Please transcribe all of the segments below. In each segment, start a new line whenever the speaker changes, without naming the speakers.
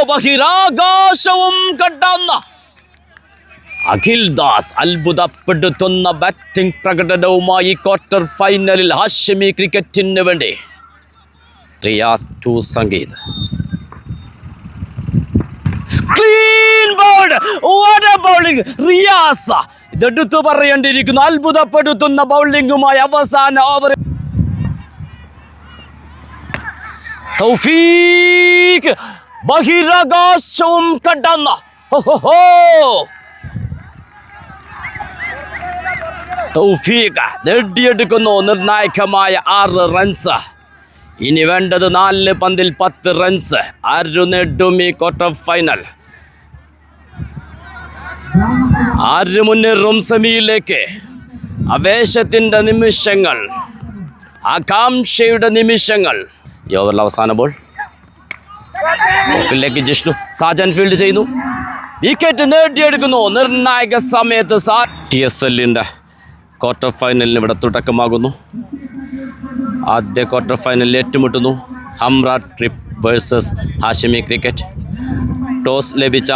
ബഹിരാകാശവും കടന്ന അഖിൽ ദാസ് അത്ഭുതപ്പെടുത്തുന്ന batting പ്രകടനവുമായി quarter ഫൈനലിൽ ഹാഷിമി ക്രിക്കറ്റിന് വേണ്ടി. Riyas to Sangeeth. Clean bowled. What a bowling. Riyas ഇതെടുത്തു പറയേണ്ടിയിരിക്കുന്നു. അത്ഭുതപ്പെടുത്തുന്ന ബൗളിംഗുമായി അവസാന ഓവർ. തൗഫീഖ് ബഹിരാകാശവും കടന്ന തൗഫീഖ് നേടിയെടുക്കുന്നു നിർണായകമായ 6 റൺസ്. ഇനി വേണ്ടത് 4 പന്തിൽ 10 റൺസ്. ആര് നേടും ഈ ക്വാർട്ടർ ഫൈനൽ? ആര് മുന്നേറും സെമിയിലേക്ക്? ആവേശത്തിൻ്റെ നിമിഷങ്ങൾ, ആകാംക്ഷയുടെ നിമിഷങ്ങൾ. ഈ ഓവറിൽ അവസാന ബോൾ. ഓഫിലേക്ക് ജിഷ്ണു. സാജൻ ഫീൽഡ് ചെയ്യുന്നു. വിക്കറ്റ് നേടിയെടുക്കുന്നു നിർണായക സമയത്ത്. TSLന്റെ ക്വാർട്ടർ ഫൈനലിന് ഇവിടെ തുടക്കമാകുന്നു. ആദ്യ ക്വാർട്ടർ ഫൈനലിൽ ഏറ്റുമുട്ടുന്നു Hamra trip versus Hashimi cricket. Toss ലഭിച്ച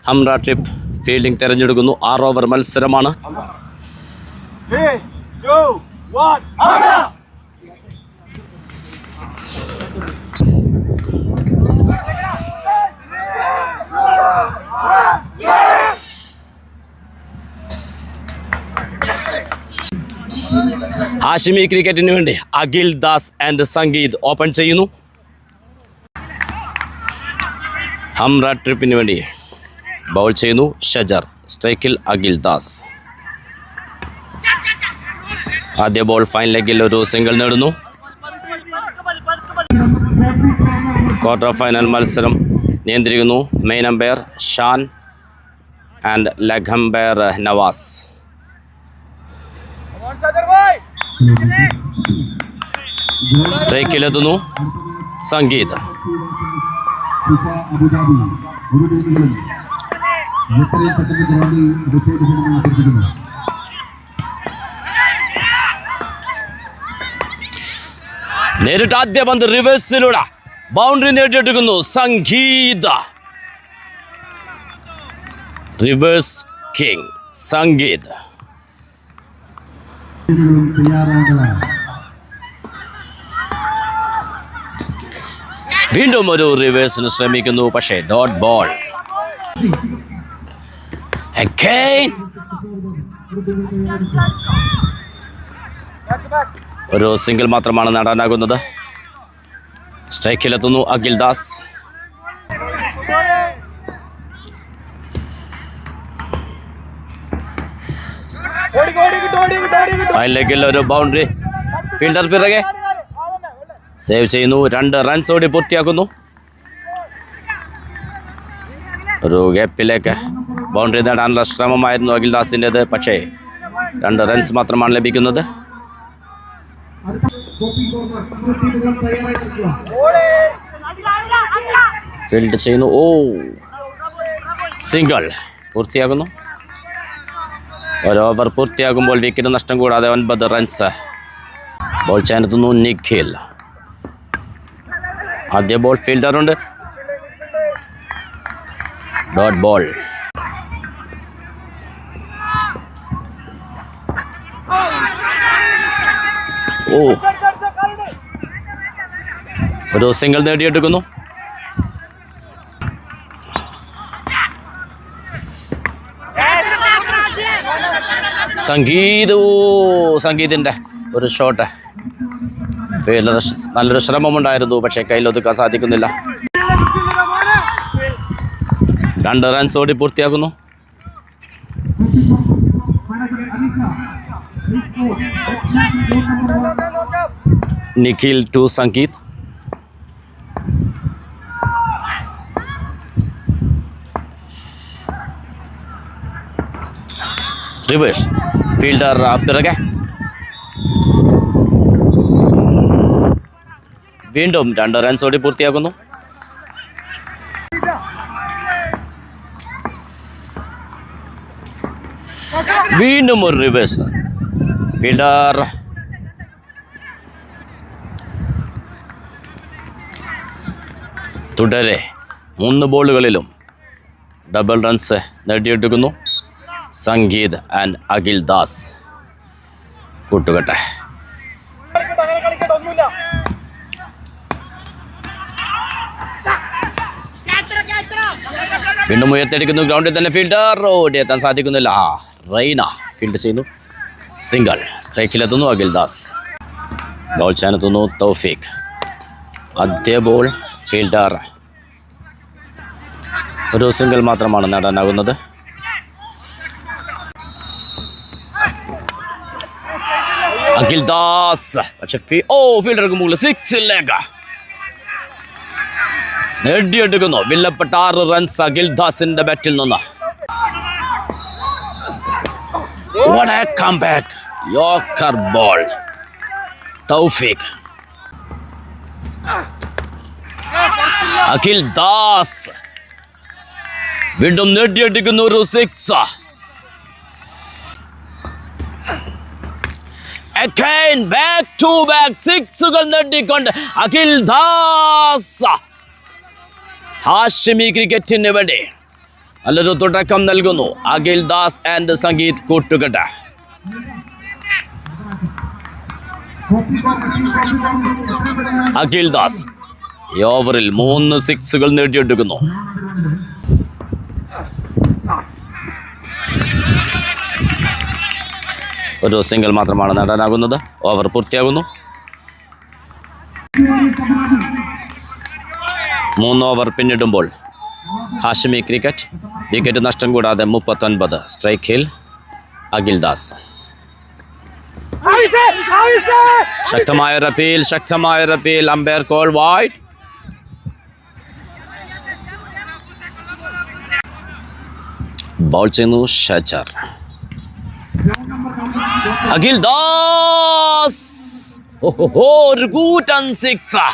ഹംറ ട്രിപ്പ് ഫീൽഡിംഗ് തിരഞ്ഞെടുക്കുന്നു. 6 ഓവർ മത്സരമാണ്. ഹാഷിമി ക്രിക്കറ്റിന് വേണ്ടി അഖിൽ ദാസ് ആൻഡ് സംഗീത് ഓപ്പൺ ചെയ്യുന്നു. ഹംറ ട്രിപ്പിന് വേണ്ടി ബൗൾ ചെയ്യുന്നു ഷജർ. സ്ട്രൈക്കിൽ അഖിൽ ദാസ്. ആദ്യ ബോൾ ഫൈൻ ലെഗിൽ ഒരു സിംഗിൾ നേടുന്നു. ക്വാർട്ടർ ഫൈനൽ മത്സരം നിയന്ത്രിക്കുന്നു main umpire Shan and leg umpire Navas. സ്ട്രൈക്കിലെത്തുന്നു സംഗീത്. നേരിട്ട് ആദ്യ പന്ത് റിവേഴ്സിലൂടെ ബൗണ്ടറി നേടിയെടുക്കുന്നു സംഗീത. Reverse king Sangeeth. വീണ്ടും ഒരു റിവേഴ്സിന് ശ്രമിക്കുന്നു, പക്ഷേ ഡോട്ട് ബോൾ. ഒരു സിംഗിൾ മാത്രമാണ് നേടാനാകുന്നത്. സ്ട്രൈക്കിലെത്തുന്നു അഖിൽ ദാസ്. ഫൈൻ ലെഗിൽ ഒരു ബൗണ്ടറി. ഫീൽഡർ പിറകെ സേവ് ചെയ്യുന്നു. 2 റൺസ് ഓടി പൂർത്തിയാക്കുന്നു. ഒരു ഗ്യാപ്പിലേക്ക് ബൗണ്ടറി നേടാനുള്ള ശ്രമമായിരുന്നു അഖിൽ ദാസിൻ്റെത്, പക്ഷേ 2 റൺസ് മാത്രമാണ് ലഭിക്കുന്നത്. ഫീൽഡ് ചെയ്യുന്നു. സിംഗിൾ പൂർത്തിയാകുന്നു. ഒരു ഓവർ പൂർത്തിയാകുമ്പോൾ വിക്കറ്റ് നഷ്ടം കൂടാതെ 9 റൺസ്. ബോൾ ചെയ്യാനെത്തുന്നു നിഖിൽ. ആദ്യ ബോൾ ഫീൽഡറുണ്ട്. Dot ball. ഒരു സിംഗിൾ നേടിയെടുക്കുന്നു. സംഗീതിൻ്റെ ഒരു ഷോട്ട്. ഫീൽഡർ നല്ലൊരു ശ്രമമുണ്ടായിരുന്നു, പക്ഷേ കയ്യിലൊതുക്കാൻ സാധിക്കുന്നില്ല. 2 റൺസ് ഓടി പൂർത്തിയാക്കുന്നു. Nikhil to Sangeeth. Reverse fielder പിറകെ. വീണ്ടും 2 റൺസ് ഓടി പൂർത്തിയാക്കുന്നു. വീണ്ടും ഒരു റിവേഴ്സ്. ഫീൽഡർ തുടരെ 3 ബോളുകളിലും ഡബിൾ റൺസ് നേടിയെടുക്കുന്നു സംഗീത് ആൻഡ് അഖിൽ ദാസ് കൂട്ടുകെട്ട്. വീണ്ടും ഉയർത്തിയടിക്കുന്നു. ഗ്രൗണ്ടിൽ തന്നെ ഫീൽഡർ ഓടിയെത്താൻ സാധിക്കുന്നില്ല. റൈന ഫീൽഡ് ചെയ്യുന്നു. സിംഗിൾ. സ്ട്രൈക്കിലെത്തുന്നു അഖിൽ ദാസ്. ബോൾ ചെയ്യാനെത്തുന്നു തൗഫീഖ്. ആദ്യ ബോൾ ഫീൽഡർ. ഒരു സിംഗിൾ മാത്രമാണ് നേടാനാകുന്നത്. അഖിൽ ദാസ് പക്ഷെ ഫീൽഡർക്ക് മുകളിൽ 6 നേടിയെടുക്കുന്നു. വില്ലപ്പെട്ട 6 റൺസ് അഖിൽ ദാസിന്റെ ബാറ്റിൽ നിന്ന്. What a comeback! Yorker ball. തൗഫീഖ്. അഖിൽ ദാസ് വീണ്ടും നേടിയെടുക്കുന്ന ഒരു 6. Again back to back 6കൾ നേടിക്കൊണ്ട് Akhil Das Hashimi ക്രിക്കറ്റിന് വേണ്ടി നല്ലൊരു തുടക്കം നൽകുന്നു. അഖിൽ ദാസ് ആൻഡ് സംഗീത് കൂട്ടുകെട്ട്. അഖിൽ ദാസ് ഈ ഓവറിൽ 3 6കൾ നേടിയെടുക്കുന്നു. ഒരു സിംഗിൾ മാത്രമാണ് നേടാനാകുന്നത്. ഓവർ പൂർത്തിയാകുന്നു. 3 ഓവർ പിന്നിടുമ്പോൾ ഹാഷിമി ക്രിക്കറ്റ് വിക്കറ്റ് നഷ്ടം കൂടാതെ 39. സ്ട്രൈക്കിൽ അഖിൽ ദാസ്. ശക്തമായ appeal. Umpire call wide. Ball ചെയ്യുന്നു ഷജർ. അഖിൽ ദാസ് ഒരു കൂറ്റൻ 6.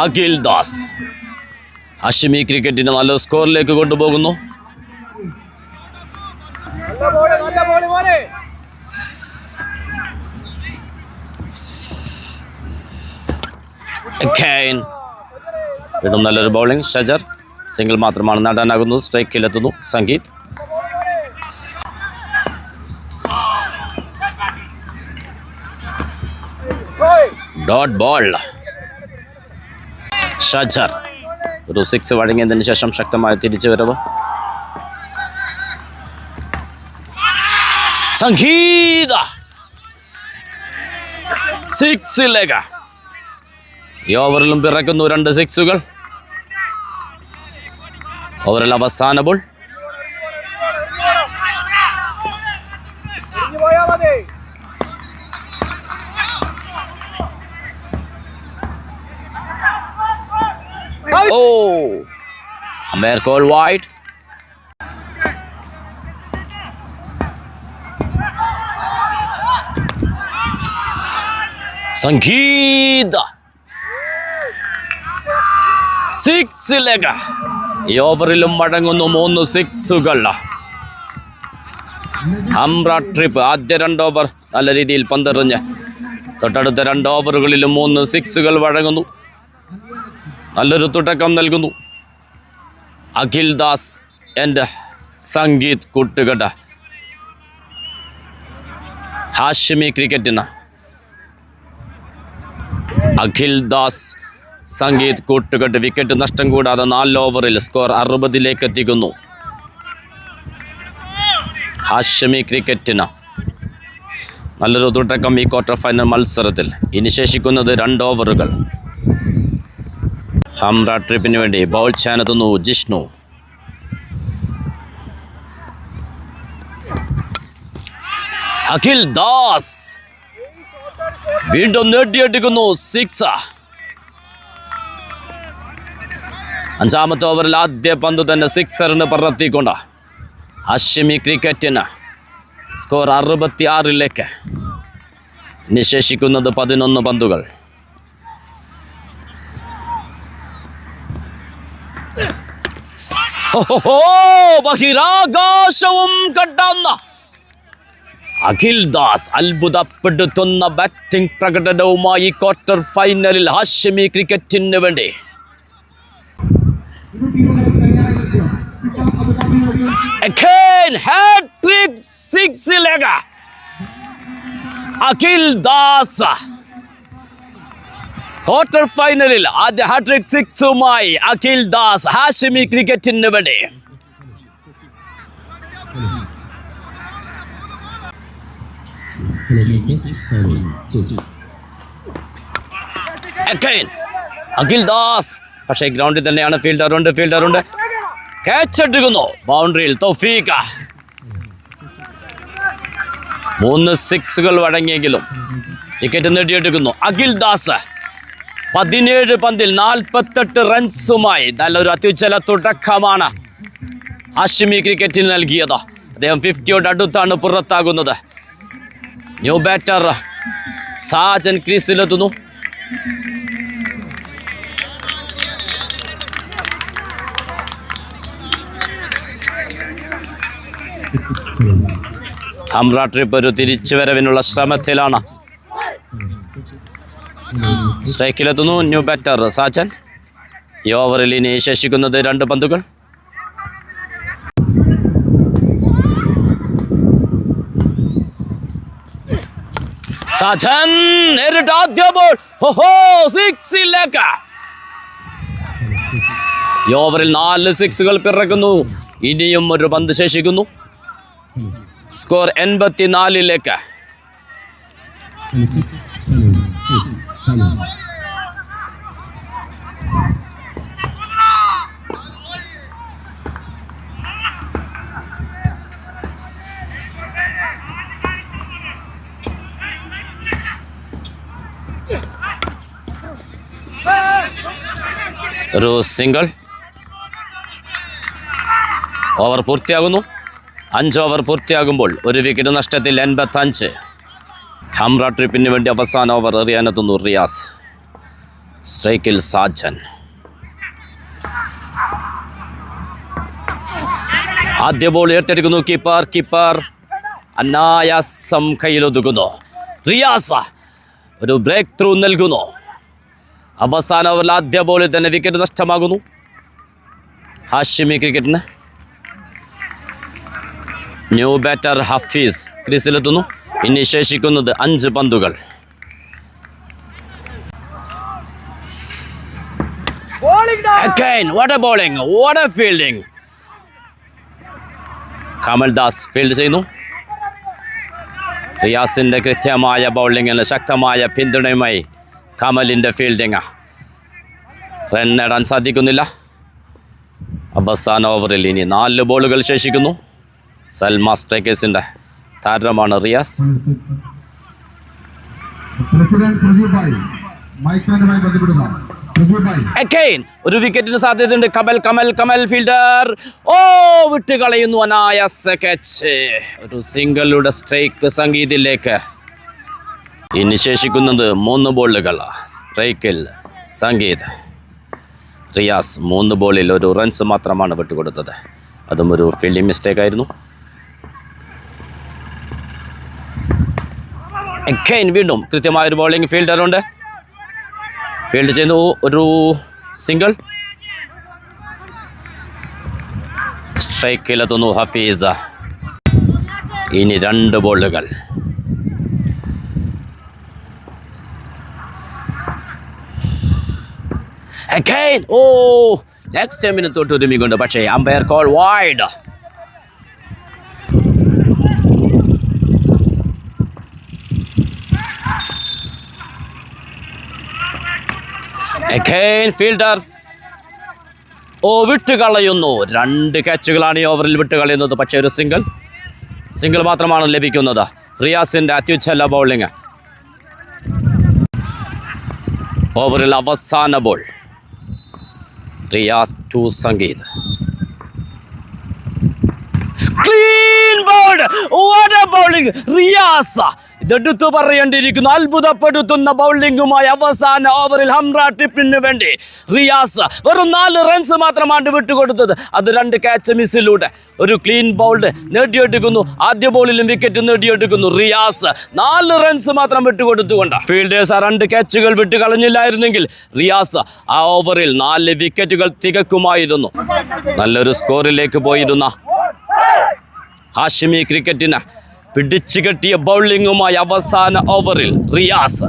അഖിൽ ദാസ് ഹാഷിമി ക്രിക്കറ്റിനെ നല്ലൊരു സ്കോറിലേക്ക് കൊണ്ടുപോകുന്നു. വീണ്ടും നല്ലൊരു ബൗളിംഗ്. ഷജർ സിംഗിൾ മാത്രമാണ് നേടാനാകുന്നത്. സ്ട്രൈക്കിലെത്തുന്നു സംഗീത്. Dot ball. ഷജർ ഒരു 6 വഴങ്ങിയതിന് ശേഷം ശക്തമായ തിരിച്ചു വരവ്. സംഗീത 6 ഈ ഓവറിലും പിറക്കുന്നു 2 6കൾ. ഓവറിൽ അവസാന ബോൾ. Umpire call wide. സംഗീത 6 ഈ ഓവറിലും മടങ്ങുന്നു 3 6കൾ. ഹംറ ട്രിപ്പ് ആദ്യ 2 ഓവർ നല്ല രീതിയിൽ പന്തെറിഞ്ഞ് തൊട്ടടുത്ത 2 ഓവറുകളിലും 3 6കൾ വഴങ്ങുന്നു. നല്ലൊരു തുടക്കം നൽകുന്നു അഖിൽ ദാസ് ആൻഡ് സംഗീത് കൂട്ടുകെട്ട്. ഹാഷിമി ക്രിക്കറ്റിന് അഖിൽ ദാസ് സംഗീത് കൂട്ടുകെട്ട് വിക്കറ്റ് നഷ്ടം കൂടാതെ 4 ഓവറിൽ സ്കോർ 60 എത്തിക്കുന്നു. ഹാഷിമി ക്രിക്കറ്റിന് നല്ലൊരു തുടക്കം ഈ ക്വാർട്ടർ ഫൈനൽ മത്സരത്തിൽ. ഇനി ശേഷിക്കുന്നത് 2 ഓവറുകൾ. ഹംറ ട്രിപ്പിന് വേണ്ടി ബൗൾ ചെയ്യാനെത്തുന്നു ജിഷ്ണു. അഖിൽ ദാസ് വീണ്ടും നേടിയെടുക്കുന്നു 6. 5ാമത്തെ ഓവറിൽ ആദ്യ പന്ത് തന്നെ 6 പറത്തിക്കൊണ്ട് ഹാഷിമി ക്രിക്കറ്റിന് സ്കോർ 66. ഇനി ശേഷിക്കുന്നത് 11 പന്തുകൾ. ബഹിരാകാശവും കടന്ന അഖിൽ ദാസ് അത്ഭുതപ്പെടുത്തുന്ന ബാറ്റിംഗ് പ്രകടനവുമായി ക്വാർട്ടർ ഫൈനലിൽ ഹാഷിമി ക്രിക്കറ്റിന് വേണ്ടി. Again, hat-trick six-legger. Akhil Das quarter ഫൈനലിൽ ആദ്യ ഹാട്രിക് സിക്സുമായി അഖിൽ ദാസ് ഹാഷിമി ക്രിക്കറ്റിന് വേണ്ടി. Again, അഖിൽ ദാസ് പക്ഷേ ഗ്രൗണ്ടിൽ തന്നെയാണ്. ഫീൽഡറുണ്ട് ക്യാച്ച് എടുക്കുന്നു. ബൗണ്ടറിയിൽ തൗഫീഖ. 3 സിക്സുകൾ വഴങ്ങിയെങ്കിലും വിക്കറ്റ് നേടിയെടുക്കുന്നു അഖിൽ ദാസ്. 17 പന്തിൽ 48 റൺസുമായി നല്ലൊരു അത്യുജ്വല തുടക്കമാണ് ഹാഷിമി ക്രിക്കറ്റിന് നൽകിയത്. അദ്ദേഹം 50യോട് അടുത്താണ് പുറത്താകുന്നത്. ന്യൂ ബാറ്റർ സാജൻ ക്രീസിലെത്തുന്നു. ഹംറ ട്രിപ്പ് ഒരു തിരിച്ചുവരവിനുള്ള ശ്രമത്തിലാണ്. സ്ട്രൈക്കിലെത്തുന്നു ന്യൂ ബാറ്റർ സാജൻ. ഈ ഓവറിൽ ഇനി ശേഷിക്കുന്നത് 2 പന്തുകൾ. സാജൻ നേരിട്ട് ആദ്യ ബോൾ. സിക്സിലേക്ക്. ഈ ഓവറിൽ 4 സിക്സുകൾ പിറക്കുന്നു. ഇനിയും ഒരു പന്ത് ശേഷിക്കുന്നു. സ്കോർ 84ലേക്ക്. ഒരു സിംഗിൾ. ഓവർ പൂർത്തിയാകുന്നു. 5 ഓവർ പൂർത്തിയാകുമ്പോൾ 1 വിക്കറ്റ് നഷ്ടത്തിൽ 85. ഹംറ ട്രിപ്പിന് വേണ്ടി അവസാന ഓവർ എറിയാനെത്തുന്നു റിയാസ്. സ്ട്രൈക്കിൽ സാജൻ. ആദ്യ ബോൾ ഏറ്റെടുക്കുന്നു കീപ്പർ അനായാസം കയ്യിലൊതുക്കുന്നു. റിയാസ് ഒരു ബ്രേക്ക് ത്രൂ നൽകുന്നു. അവസാന ഓവറിൽ ആദ്യ ബോളിൽ തന്നെ വിക്കറ്റ് നഷ്ടമാകുന്നു ഹാഷിമി ക്രിക്കറ്റിന്. ന്യൂ ബാറ്റർ ഹഫീസ് ക്രീസിലെത്തുന്നു. ഇനി ശേഷിക്കുന്നത് 5 പന്തുകൾ. Again, what a bowling, what a fielding. Kamal Das field ചെയ്യുന്നു. റിയാസിന്റെ കൃത്യമായ ബൗളിങ്ങിന് ശക്തമായ പിന്തുണയുമായി കമലിന്റെ ഫീൽഡിങ്. റൺ നേടാൻ സാധിക്കുന്നില്ല. അവസാന ഓവറിൽ ഇനി 4 ബോളുകൾ ശേഷിക്കുന്നു. സൽമ സ്ട്രൈക്കേഴ്സിന്റെ താരമാണ് റിയാസ്. Again, ഒരു വിക്കറ്റിന് സാധ്യതയുണ്ട്. കമൽ ഫീൽഡർ വിട്ടുകളയുന്നു. അനായാസ ക്യാച്ച്. ഒരു സിംഗിളുടെ സ്ട്രൈക്ക് സംഗീതിലേക്ക്. ഇനി ശേഷിക്കുന്നത് 3 ബോളുകൾ. സ്ട്രൈക്കിൽ സംഗീത്. റിയാസ് 3 ബോളിൽ 1 റൺസ് മാത്രമാണ് വിട്ടുകൊടുത്തത്. അതും ഒരു ഫീൽഡിംഗ് മിസ്റ്റേക്ക് ആയിരുന്നു. Again, വീണ്ടും കൃത്യമായൊരു ബോളിംഗ്. ഫീൽഡറുണ്ട്. ഫീൽഡ് ചെയ്യുന്നു. ഒരു സിംഗിൾ. സ്ട്രൈക്കിലെത്തുന്നു ഹഫീസ്. ഇനി 2 ബോളുകൾ. Again, നെക്സ്റ്റ് ടൈമിന് തൊട്ടൊരുമിക്കൊണ്ട് പക്ഷേ umpire call wide. Again, fielder വിട്ടുകളയുന്നു. 2 ക്യാച്ചുകളാണ് ഈ ഓവറിൽ വിട്ടുകളയുന്നത്. പക്ഷേ ഒരു സിംഗിൾ മാത്രമാണ് ലഭിക്കുന്നത്. റിയാസിന്റെ അത്യുജ്വല ബൗളിംഗ്. ഓവറിൽ അവസാന ball. Riyas to Sangeeth. Clean bowled. What a bowling. Riyas ഇതെടുത്തു പറയേണ്ടിയിരിക്കുന്നു. അത്ഭുതപ്പെടുത്തുന്ന ബൗളിംഗുമായി അവസാന ഓവറിൽ ഹംറ ട്രിപ്പിന് വേണ്ടി റിയാസ് വെറും 4 റൺസ് മാത്രമാണ് വിട്ടുകൊടുത്തത്. അത് 2 ക്യാച്ച് മിസ്സിലൂടെ ഒരു ക്ലീൻ ബൗൾഡ് നേടിയെടുക്കുന്നു. ആദ്യ ബോളിലും വിക്കറ്റ് നേടിയെടുക്കുന്നു. റിയാസ് 4 റൺസ് മാത്രം വിട്ടുകൊടുത്തുകൊണ്ട് ഫീൽഡേഴ്സ് 2 ക്യാച്ചുകൾ വിട്ട് കളഞ്ഞില്ലായിരുന്നെങ്കിൽ റിയാസ് ആ ഓവറിൽ 4 വിക്കറ്റുകൾ തികക്കുമായിരുന്നു. നല്ലൊരു സ്കോറിലേക്ക് പോയിരുന്ന ഹാഷിമി ക്രിക്കറ്റിന് പിടിച്ചു കെട്ടിയ ബൗളിംഗുമായി അവസാന ഓവറിൽ റിയാസ്.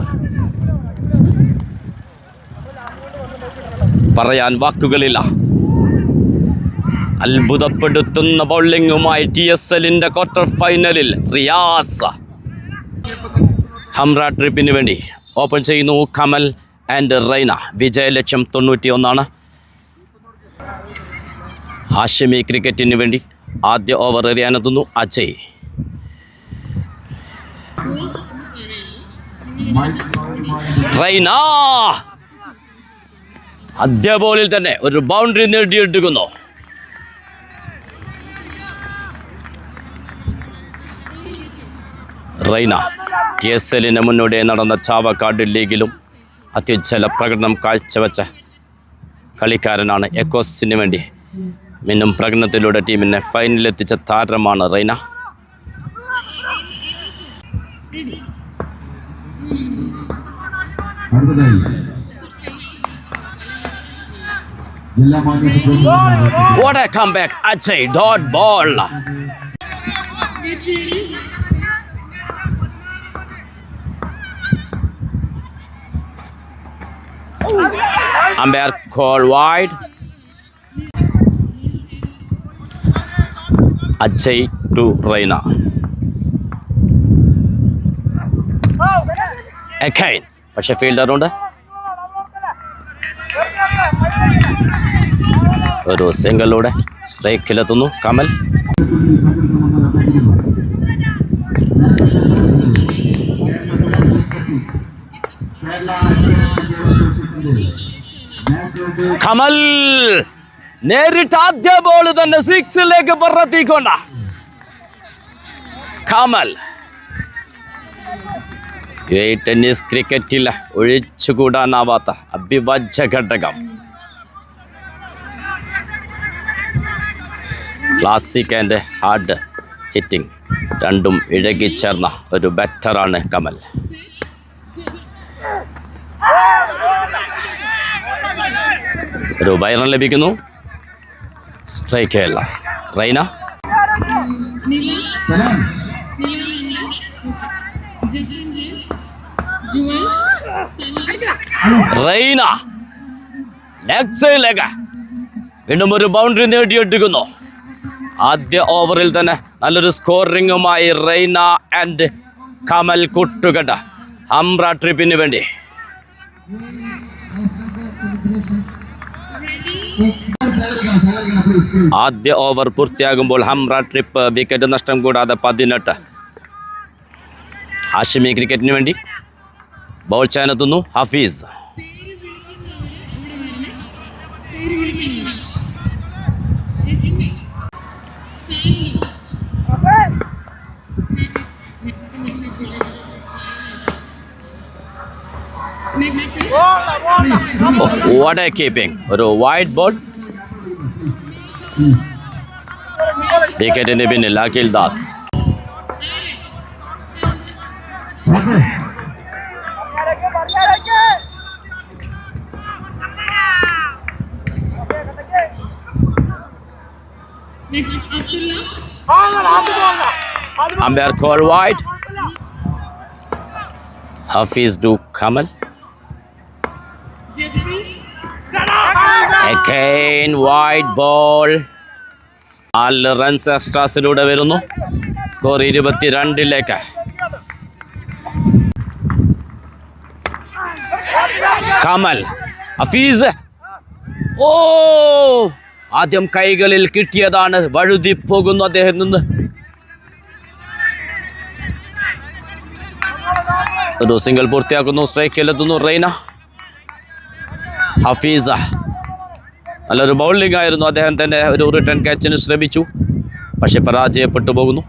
പറയാൻ വാക്കുകളില്ല. അത്ഭുതപ്പെടുത്തുന്ന ബൗളിംഗുമായി TSLന്റെ ക്വാർട്ടർ ഫൈനലിൽ റിയാസ്. ഹംറ ട്രിപ്പിന് വേണ്ടി ഓപ്പൺ ചെയ്യുന്നു കമൽ ആൻഡ് റൈന. വിജയലക്ഷ്യം 91. ഹാഷിമി ക്രിക്കറ്റിന് വേണ്ടി ആദ്യ ഓവർ എറിയാനെത്തുന്നു അജയ്. റൈന ആദ്യ ബോളിൽ തന്നെ ഒരു ബൗണ്ടറി നേടിയെടുക്കുന്നു. റൈന TSLന് മുന്നോടി നടന്ന ചാവക്കാട് ലീഗിലും അത്യുജ്വല പ്രകടനം കാഴ്ചവെച്ച കളിക്കാരനാണ്. എക്കോസിന് വേണ്ടി മിന്നും പ്രകടനത്തിലൂടെ ടീമിനെ ഫൈനലിലെത്തിച്ച താരമാണ് Rhine. What a comeback, Ajay, dot ball. Umpire call wide. Ajay to Raina. Again, പക്ഷെ ഫീൽഡറുണ്ട്. ഒരു സിംഗിളിലൂടെ സ്ട്രൈക്കിലെത്തുന്നു കമൽ. കമൽ നേരിട്ട് ആദ്യ ബോൾ തന്നെ 6ലേക്ക് പറത്തിക്കൊണ്ട കമൽ. ടെന്നീസ് ക്രിക്കറ്റിൽ ഒഴിച്ചുകൂടാനാവാത്ത അഭിവാജ്യ ഘടകം. ക്ലാസിക് ആൻഡ് ഹാർഡ് ഹിറ്റിംഗ് രണ്ടും ഇഴകിച്ചേർന്ന ഒരു ബാറ്ററാണ് കമൽ. ഒരു ബൈറൺ ലഭിക്കുന്നു. സ്ട്രൈക്ക് അല്ല. റൈന റൈന ലെഗ് സൈഡിലേക്ക് വീണ്ടും ഒരു ബൗണ്ടറി നേടിയെടുക്കുന്നു. ആദ്യ ഓവറിൽ തന്നെ നല്ലൊരു സ്കോറിങ്ങുമായി റൈന ആൻഡ് കമൽ കൂട്ടുകെട്ട ഹംറ ട്രിപ്പിന് വേണ്ടി. ആദ്യ ഓവർ പൂർത്തിയാകുമ്പോൾ ഹംറ ട്രിപ്പ് വിക്കറ്റ് നഷ്ടം കൂടാതെ 18. ഹാഷിമി ക്രിക്കറ്റിന് വേണ്ടി ബോൾ ചെയ്യാനെത്തുന്നു ഹഫീസ്. What a keeping. ഒരു വൈഡ് ബോൾ. വിക്കറ്റിന് പിന്നിൽ Akhil Das. Umpire call wide. Hafiz to Kamal. Again wide ball. 4 runs എക്സ്ട്രാസിലൂടെ വരുന്നു. സ്കോർ 22ലേക്ക്. കമൽ ഹഫീസ്. ഓ ആദ്യം കൈകളിൽ കിട്ടിയതാണ്. വഴുതി പോകുന്നു അദ്ദേഹം നിന്ന്. ഒരു സിംഗിൾ പൂർത്തിയാക്കുന്നു. സ്ട്രൈക്കിലെത്തുന്നു റൈന. ഹഫീസ നല്ലൊരു ബൗളിംഗ് ആയിരുന്നു. അദ്ദേഹം തന്നെ ഒരു റിട്ടേൺ ക്യാച്ചിന് ശ്രമിച്ചു, പക്ഷെ പരാജയപ്പെട്ടു പോകുന്നു.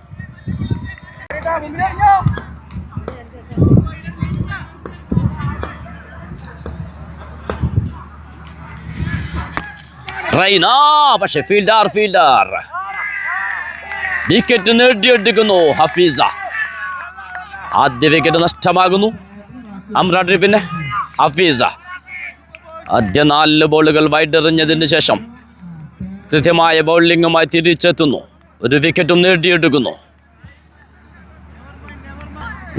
റൈന പക്ഷെ ഫീൽഡർ വിക്കറ്റ് നേടിയെടുക്കുന്നു ഹഫീസ. ആദ്യ വിക്കറ്റ് നഷ്ടമാകുന്നു അമ്രാട്രിപ്പിന്റെ. ഹഫീസ ആദ്യ 4 ബോളുകൾ വൈഡെറിഞ്ഞതിന് ശേഷം കൃത്യമായ ബൗളിംഗുമായി തിരിച്ചെത്തുന്നു. ഒരു വിക്കറ്റും നേടിയെടുക്കുന്നു.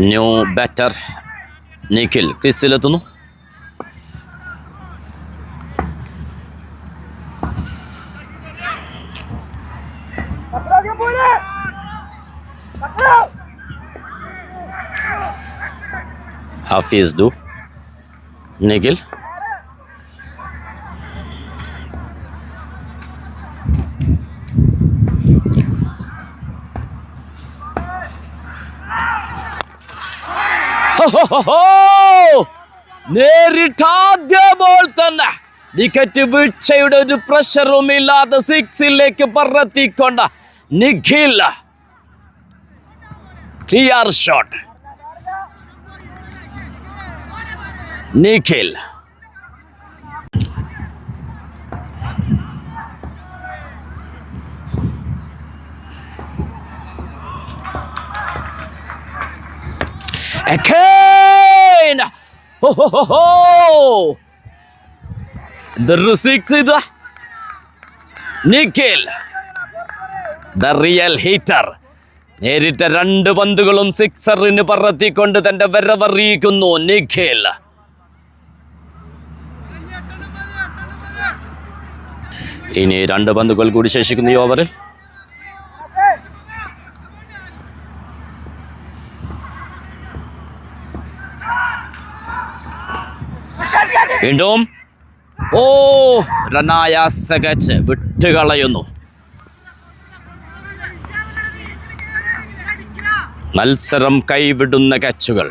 ന്യൂ ബാറ്റർ നിഖിൽ ക്രീസിലെത്തുന്നു. ഹഫീസ് ദു നിഖിൽ നേരിട്ടാദ്യ ബോൾ തന്നെ വിക്കറ്റ് വീഴ്ചയുടെ ഒരു പ്രഷറും ഇല്ലാതെ 6ലേക്ക് പറത്തിക്കൊണ്ട Nikhil. Clear shot Nikhil. Again! Ho ho ho ho! The six is the Nikhil, the real hitter. നേരിട്ട 2 പന്തുകളും സിക്സറിന് പറത്തിക്കൊണ്ട് തന്റെ വരവറിയിക്കുന്നു നിഖിൽ. ഇനി 2 പന്തുകൾ കൂടി ശേഷിക്കുന്നു ഈ ഓവറിൽ. വീണ്ടും റനായാസ ക്യാച്ച് വിട്ടുകളയുന്നു. മത്സരം കൈവിടുന്ന ക്യാച്ചുകൾ.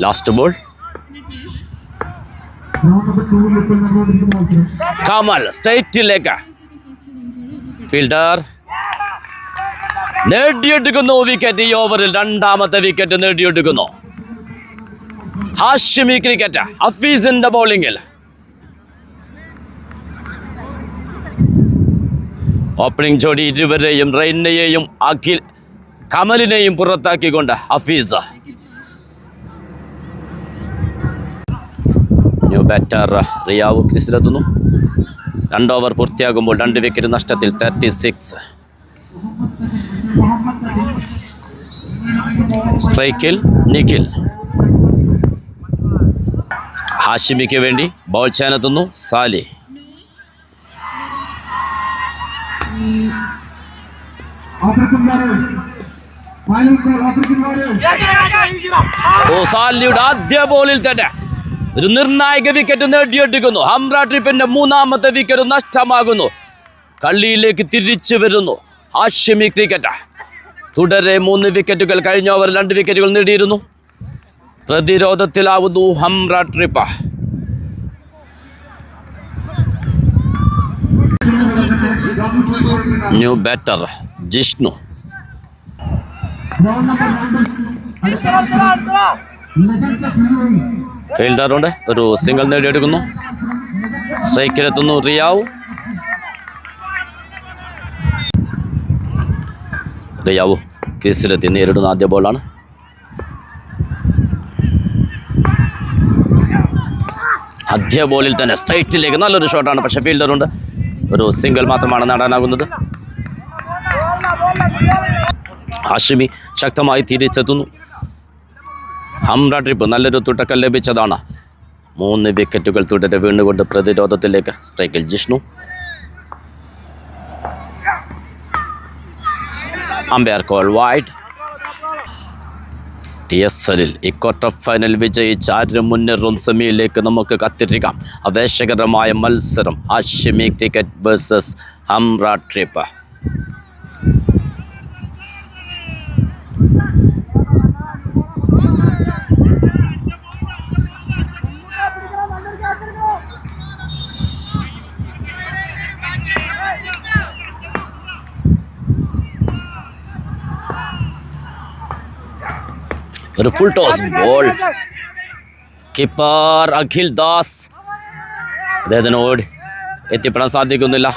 ലാസ്റ്റ് ബോൾ കമൽ സ്ട്രൈറ്റിലേക്ക്. ഫീൽഡർ നേടിയെടുക്കുന്നു വിക്കറ്റ്. ഈ ഓവറിൽ 2ാമത്തെ വിക്കറ്റ് നേടിയെടുക്കുന്നു. ഹാഷിമി ക്രിക്കറ്റ് ഹഫീസിന്റെ ബൗളിംഗിൽ. ഓപ്പണിംഗ് ജോഡി ഇരുവരെയും റൈനയെയും കമലിനെയും പുറത്താക്കിക്കൊണ്ട് ഹഫീസ്. ന്യൂ ബാറ്റർ റിയാവ് ക്രീസിലെത്തുന്നു. 2 ഓവർ പൂർത്തിയാകുമ്പോൾ 2 വിക്കറ്റ് നഷ്ടത്തിൽ 36. സ്ട്രൈക്കിൽ നിഖിൽ. ഹാഷിമിക്ക് വേണ്ടി ബോൾ ചെയ്യാനെത്തുന്നു സാലി. സാലിയുടെ ആദ്യ ബോളിൽ തന്നെ ഒരു നിർണായക വിക്കറ്റ് നേടിയെടുക്കുന്നു. അമ്രാട്രിപ്പിന്റെ 3ാമത്തെ വിക്കറ്റ് നഷ്ടമാകുന്നു. കളിയിലേക്ക് തിരിച്ചു വരുന്നു ഹാഷിമി ക്രിക്കറ്റ്. തുടരെ 3 വിക്കറ്റുകൾ. കഴിഞ്ഞ ഓവറിൽ 2 വിക്കറ്റുകൾ നേടിയിരുന്നു. പ്രതിരോധത്തിലാവുന്നു അമ്രാട്രിപ്പ്. New batter Jishnu. ഫീൽഡറുണ്ട്. ഒരു സിംഗിൾ നേടിയെടുക്കുന്നു. സ്ട്രൈക്കിലെത്തുന്നു റിയാവ്. റിയാവു ക്രീസിലെത്തി നേരിടുന്ന ആദ്യ ബോളാണ്. ആദ്യ ബോളിൽ തന്നെ സ്ട്രൈറ്റിലേക്ക് നല്ലൊരു ഷോട്ടാണ്. പക്ഷേ ഫീൽഡറുണ്ട്. ഒരു സിംഗിൾ മാത്രമാണ് നേടാനാകുന്നത്. ഹാഷിമി ശക്തമായി തിരിച്ചെത്തുന്നു. അമ്രാട്രിപ്പ് നല്ലൊരു തുടക്കം ലഭിച്ചതാണ്. 3 വിക്കറ്റുകൾ തുടരെ വീണുകൊണ്ട് പ്രതിരോധത്തിലേക്ക്. സ്ട്രൈക്കിൽ ജിഷ്ണു. Umpire call wide. TSLൽ ഈ ക്വാർട്ടർ ഫൈനൽ വിജയിച്ച് 6 മുന്നേറും സെമിയിലേക്ക് നമുക്ക് കാത്തിരിക്കാം. ആവേശകരമായ മത്സരം ഹാഷിമി ക്രിക്കറ്റ് വേഴ്സസ് അമ്രാട്രിപ്പ്. ഒരു full toss ball. Keeper Akhil Das അദ്ദേഹത്തിനോട് എത്തിപ്പെടാൻ സാധിക്കുന്നില്ല.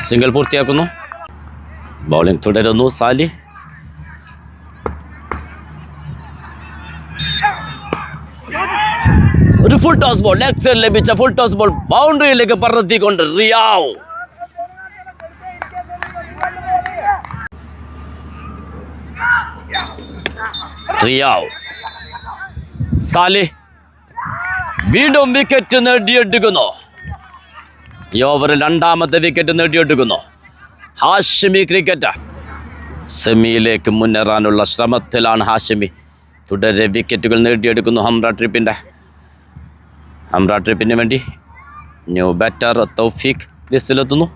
സിംഗിൾ പൂർത്തിയാക്കുന്നു. ബൗളിംഗ് തുടരുന്നു സാലി. ഒരു full toss ball, leg side ലഭിച്ച ഫുൾ ടോസ് ബോൾ ബൗണ്ടറിയിലേക്ക് പറത്തിക്കൊണ്ട് റിയാവ്. സാലി വീണ്ടും വിക്കറ്റ് നേടിയെടുക്കുന്നു. ഈ ഓവറിൽ രണ്ടാമത്തെ വിക്കറ്റ് നേടിയെടുക്കുന്നു ഹാഷിമി. ക്രിക്കറ്റ് സെമിയിലേക്ക് മുന്നേറാനുള്ള ശ്രമത്തിലാണ് ഹാഷിമി. തുടരെ വിക്കറ്റുകൾ നേടിയെടുക്കുന്നു ഹംറ ട്രിപ്പിന് വേണ്ടി ന്യൂ ബാറ്റർ തൗഫീഖ് ലിസ്റ്റിലെത്തുന്നു.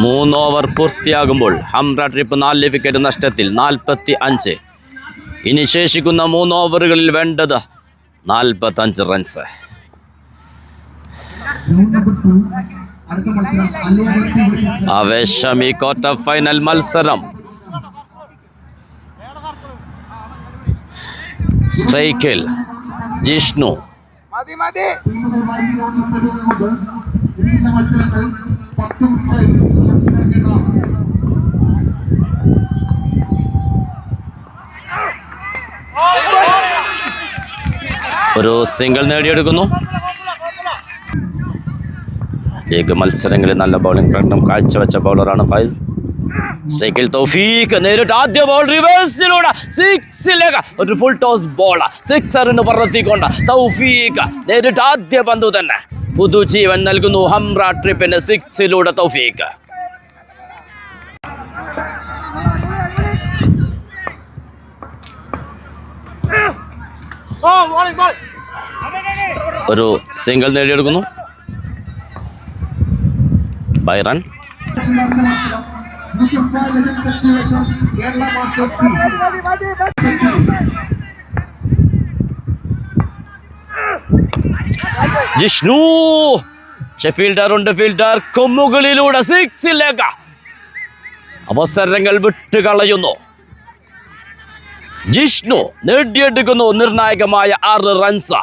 3 ഓവർ പൂർത്തിയാകുമ്പോൾ ഹംറ ട്രിപ്പ് 4 വിക്കറ്റ് നഷ്ടത്തിൽ 45. ഇനി ശേഷിക്കുന്ന 3 ഓവറുകളിൽ വേണ്ടത് 45 റൺസ്. ആവേശമി ക്വാർട്ടർ ഫൈനൽ മത്സരം. സ്ട്രൈക്കിൽ ജിഷ്ണു. ഒരു സിംഗിൾ നേടിയെടുക്കുന്നു. ലീഗ് മത്സരങ്ങളിൽ നല്ല ബൗളിംഗ് പ്രകടനം കാഴ്ചവെച്ച ബൗളറാണ് ഫൈസ്. സ്ട്രൈക്കിൽ തൗഫീഖ് നേരിട്ട് ആദ്യ ബോൾ റിവേഴ്സിലൂടെ 6ലേക്ക് ഒരു ഫുൾ ടോസ് ബോൾ. 6 പറത്തിക്കൊണ്ട് തൗഫീഖ് നേരിട്ട് ആദ്യ പന്തു തന്നെ പുതുജീവൻ നൽകുന്നു ഹംറ ട്രിപ്പിന്. 6 തൗഫീഖ്. ഒരു സിംഗിൾ നേടിയെടുക്കുന്നു ബൈറൺ. ജിഷ്ണു ഫീൽഡർ കൊമ്മുകളിലൂടെ 6ലേക്ക് അവസരങ്ങൾ വിട്ടുകളയുന്നു. ജിഷ്ണു നേടിയെടുക്കുന്നു നിർണായകമായ 6 റൺസ്.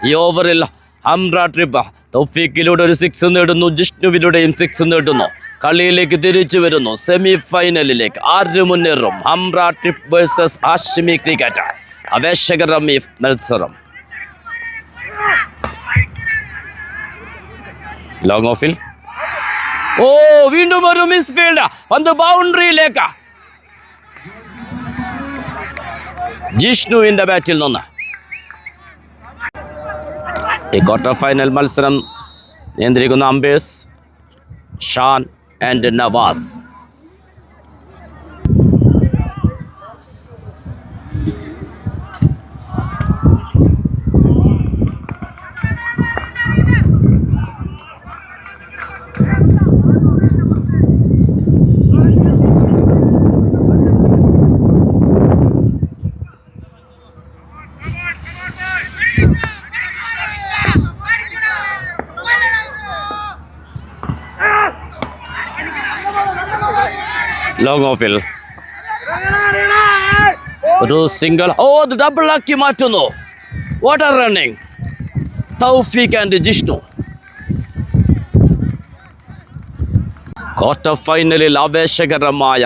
ഈ ഓവറിൽ ഹംറ ട്രിപ്പ് തൗഫീഖിലൂടെ ഒരു 6 നേടുന്നു, ജിഷ്ണുവിലൂടെയും 6 നേടുന്നു. കളിയിലേക്ക് തിരിച്ചു വരുന്നു. സെമി ഫൈനലിലേക്ക് 6 മുന്നേറും ഹംറ ട്രിപ്പ് വേഴ്സസ് ഹാഷിമി ക്രിക്കറ്റ്. ആവേശകരമായ മത്സരം. ലോങ് ഓഫിൽ വീണ്ടും ഒരു മിസ് ഫീൽഡ്. പന്ത് ബൗണ്ടറിയിലേക്ക്. ജിഷ്ണുവിന്റെ ബാറ്റിൽ നിന്ന് ഈ ക്വാർട്ടർ ഫൈനൽ മത്സരം നിയന്ത്രിക്കുന്ന umpires Shan and Navas. Long ഓഫിൽ ഒരു സിംഗിൾ. അത് ഡബിൾ ആക്കി മാറ്റുന്നു. What are running Thoufeeq and Jishnu. Quarter ഫൈനലിൽ ആവേശകരമായ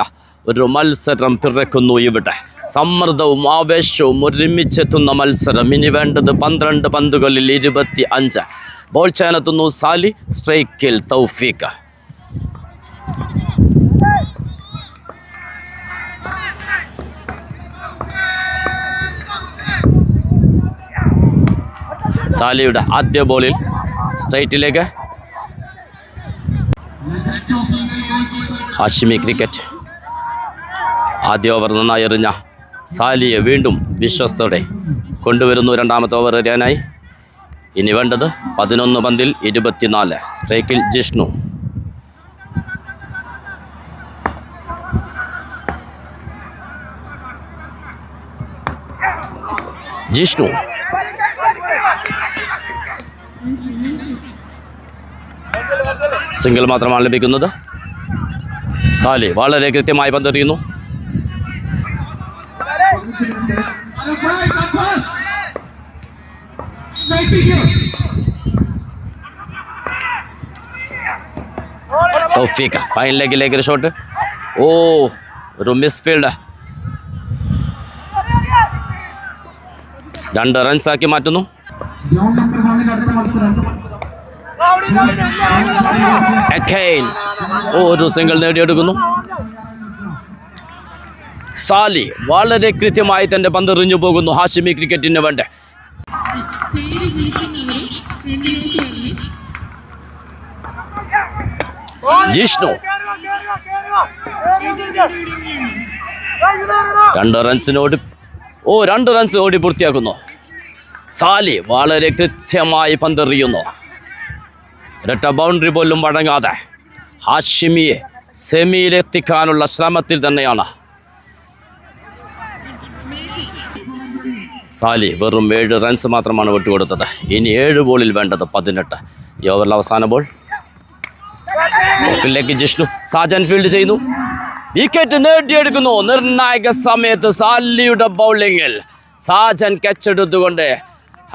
ഒരു മത്സരം പിറക്കുന്നു ഇവിടെ. സമ്മർദ്ദവും ആവേശവും ഒരുമിച്ചെത്തുന്ന മത്സരം. ഇനി വേണ്ടത് 12 പന്തുകളിൽ 25. ബോൾ ചെയ്യാനെത്തുന്നു സാലി. സ്ട്രൈക്കിൽ തൗഫീഖ്. സാലിയുടെ ആദ്യ ബോളിൽ സ്ട്രൈറ്റിലേക്ക്. ഹാഷിമി ക്രിക്കറ്റ് ആദ്യ ഓവർ നന്നായി എറിഞ്ഞ സാലിയെ വീണ്ടും വിശ്വസ്തോടെ കൊണ്ടുവരുന്നു. രണ്ടാമത്തെ ഓവർ എറിയാനായി. ഇനി വേണ്ടത് 11 പന്തിൽ 24. സ്ട്രൈക്കിൽ ജിഷ്ണു. സിംഗിൾ മാത്രമാണ് ലഭിക്കുന്നത്. സാലി വളരെ കൃത്യമായി പന്തെറിയുന്നു. തൗഫീഖ് ഫൈൻ ലെഗിലേക്ക് ഒരു ഷോട്ട്. ഓ, ഒരു മിസ് ഫീൽഡ്. 2 റൺസാക്കി മാറ്റുന്നു. ഒരു സിംഗിൾ നേടിയെടുക്കുന്നു. സാലി വളരെ കൃത്യമായി തന്റെ പന്ത് എറിഞ്ഞു പോകുന്നു. ഹാഷിമി ക്രിക്കറ്റിന് വേണ്ട ജിഷ്ണു 2 റൺസിനോട് 2 റൺസ് ഓടി പൂർത്തിയാക്കുന്നു. സാലി വളരെ കൃത്യമായി പന്തെറിയുന്നു. ഒരൊറ്റ ബൗണ്ടറി പോലും വഴങ്ങാതെ ഹാഷിമിയെ സെമിയിലെത്തിക്കാനുള്ള ശ്രമത്തിൽ തന്നെയാണ് സാലി. വെറും 7 റൺസ് മാത്രമാണ് വിട്ടുകൊടുത്തത്. ഇനി 7 ബോളിൽ വേണ്ടത് 18. ഈ ഓവറിൽ അവസാന ബോൾ. ഓഫിലേക്ക് ജിഷ്ണു. സാജൻ ഫീൽഡ് ചെയ്യുന്നു. വിക്കറ്റ് നേടിയെടുക്കുന്നു. നിർണായക സമയത്ത് സാലിയുടെ ബൗളിങ്ങിൽ സാജൻ കച്ചെടുത്തുകൊണ്ട്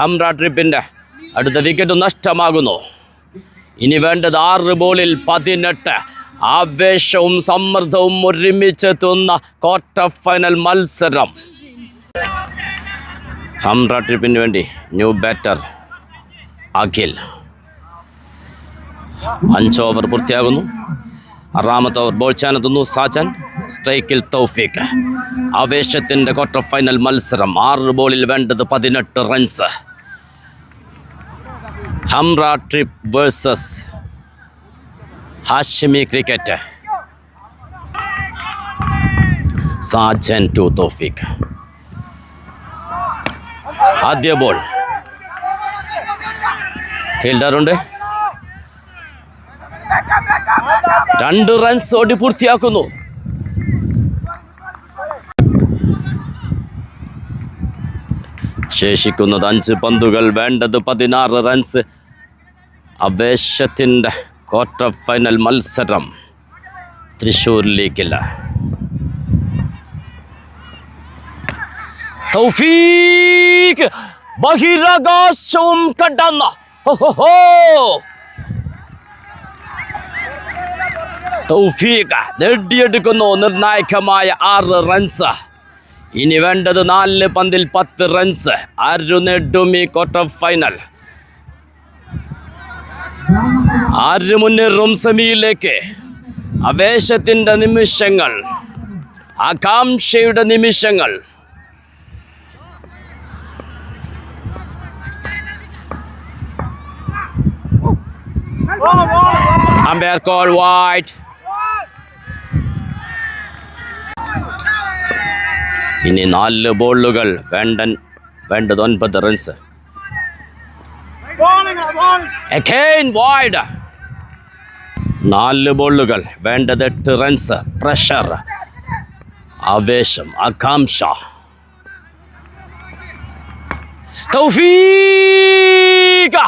ഹംറ ട്രിപ്പിന്റെ അടുത്ത വിക്കറ്റ് നഷ്ടമാകുന്നു. ഇനി വേണ്ടത് 6 ബോളിൽ 18. ആവേശവും സമ്മർദ്ദവും ഒരുമിച്ചെത്തുന്ന ക്വാർട്ടർ ഫൈനൽ മത്സരം. ഹംറ ട്രിപ്പിന് വേണ്ടി ന്യൂ ബാറ്റർ അഖിൽ. 5 ഓവർ പൂർത്തിയാകുന്നു. 6ാമത്തെ ഓവർ ബോൾ ചെയ്യാനെത്തുന്നു സാജൻ. സ്ട്രൈക്കിൽ തൗഫീഖ്. ആവേശത്തിൻ്റെ ക്വാർട്ടർ ഫൈനൽ മത്സരം. 6 ബോളിൽ വേണ്ടത് 18 runs. Hamra trip versus Hashimi cricket. Sajan to Thoufeeq. ആദ്യ ബോൾ. ഫീൽഡറുണ്ട്. 2 റൺസ് ഓടി പൂർത്തിയാക്കുന്നു. ശേഷിക്കുന്നത് 5 പന്തുകൾ. വേണ്ടത് 16 റൺസ്. ആവേശത്തിൻ്റെ ക്വാർട്ടർ ഫൈനൽ മത്സരം തൃശ്ശൂരിലേക്കില്ല. തൗഫീഖ് ബഹിരാകാശവും കടന്ന തൗഫീഖ് നേടിയെടുക്കുന്നു നിർണായകമായ 6 റൺസ്. ഇനി വേണ്ടത് 4 പന്തിൽ 10 റൺസ്. ആരു നേടും ഈ ക്വാർട്ടർ ഫൈനൽ? ആര് മുന്നേറും സെമിയിലേക്ക്? ആവേശത്തിൻ്റെ നിമിഷങ്ങൾ, ആകാംക്ഷയുടെ നിമിഷങ്ങൾ. Umpire call wide. ഇനി 4 ബോളുകൾ. വേണ്ടത് 9 റൺസ്. Again wide. 4 ബോളുകൾ. വേണ്ടത് 8 റൺസ്. പ്രഷർ, ആവേശം, ആകാംക്ഷ. തൗഫീഖ്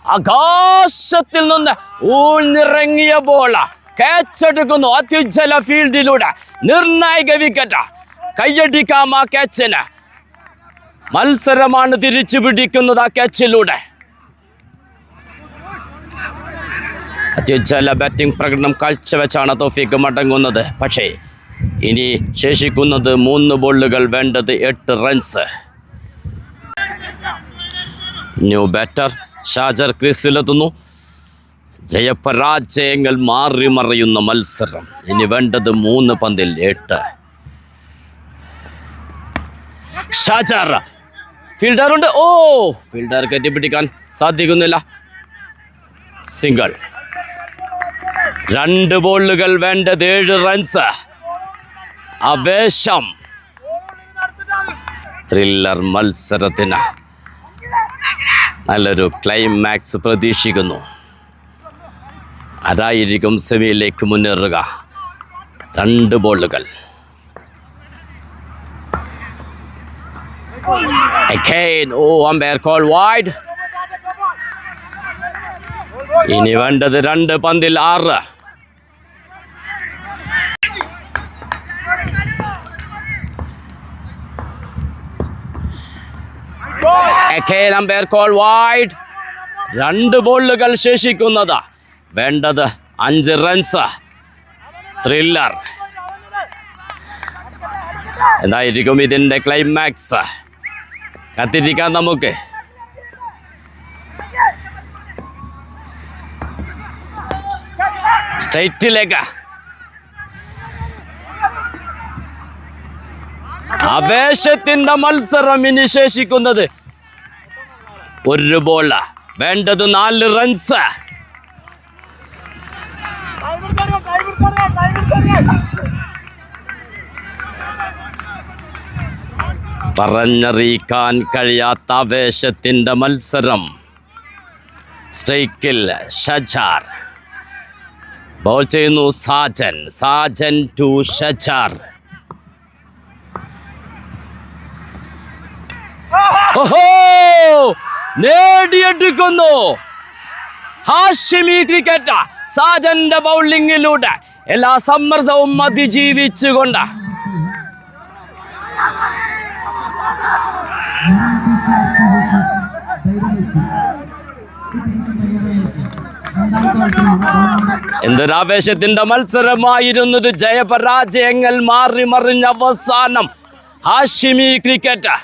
ആകാശത്തിൽ നിന്ന് ഊഴ്ന്നിറങ്ങിയ ബോൾ ക്യാച്ചെടുക്കുന്നു. അത്യുജ്വല ഫീൽഡിലൂടെ നിർണായക വിക്കറ്റ്. കയ്യടിക്കാം ആ ക്യാച്ചിന്. മത്സരമാണ് തിരിച്ചു പിടിക്കുന്നത് ആ ക്യാച്ചിലൂടെ. അത്യുജ്വല ബാറ്റിംഗ് പ്രകടനം കാഴ്ചവെച്ചാണ് തൗഫീഖ് മടങ്ങുന്നത്. പക്ഷേ ഇനി ശേഷിക്കുന്നത് 3 ബോളുകൾ. വേണ്ടത് 8 റൺസ്. ന്യൂ ബാറ്റർ ഷാജർ ക്രീസിലെത്തുന്നു. ജയപരാജയങ്ങൾ മാറി മറയുന്ന മത്സരം. ഇനി വേണ്ടത് 3 പന്തിൽ 8. ഷാജർ. ഫീൽഡറുണ്ട്. ഫീൽഡർക്ക് എത്തിപ്പിടിക്കാൻ സാധിക്കുന്നില്ല. സിംഗിൾ. 2 ബോളുകൾ. വേണ്ടത് 7 റൺസ്. ആവേശം. ത്രില്ലർ മത്സരത്തിന് നല്ലൊരു ക്ലൈമാക്സ് പ്രതീക്ഷിക്കുന്നു. ആരായിരിക്കും സെമിയിലേക്ക് മുന്നേറുക? 2 ബോളുകൾ. Again, umpire call wide. ഇനി വേണ്ടത് 2 പന്തിൽ 6. Again umpire call wide. 2 ബോളുകൾ ശേഷിക്കുന്നത്. വേണ്ടത് 5 റൺസ്. ത്രില്ലർ. എന്തായിരിക്കും ഇതിന്റെ ക്ലൈമാക്സ്? കാത്തിരിക്കാം നമുക്ക്. സ്ട്രൈറ്റിലേക്ക് ആവേശത്തിന്റെ മത്സരം ഇനി ശേഷിക്കുന്നത് 1 ബോൾ. വേണ്ടത് 4 റൺസ്. പറഞ്ഞറിയിക്കാൻ കഴിയാത്ത ആവേശത്തിന്റെ മത്സരം. സ്ട്രൈക്കിൽ ഷജാർ. ബോൾ ചെയ്യുന്നു സാജൻ. സാജൻ ടു ഷജാർ. ഓഹോ, നേടിയെടുക്കുന്നു ഹാഷിമി ക്രിക്കറ്റ്. സാജന്റെ ബൗളിങ്ങിലൂടെ എല്ലാ സമ്മർദ്ദവും അതിജീവിച്ചുകൊണ്ട് എന്തൊരാവേശത്തിന്റെ മത്സരമായിരുന്നത്. ജയപരാജയങ്ങൾ മാറി മറിഞ്ഞ അവസാനം ഹാഷിമി ക്രിക്കറ്റ്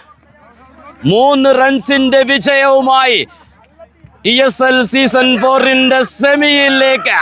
3 റൺസിന്റെ വിജയവുമായി TSL സീസൺ 4ന്റെ സെമിയിലേക്ക്.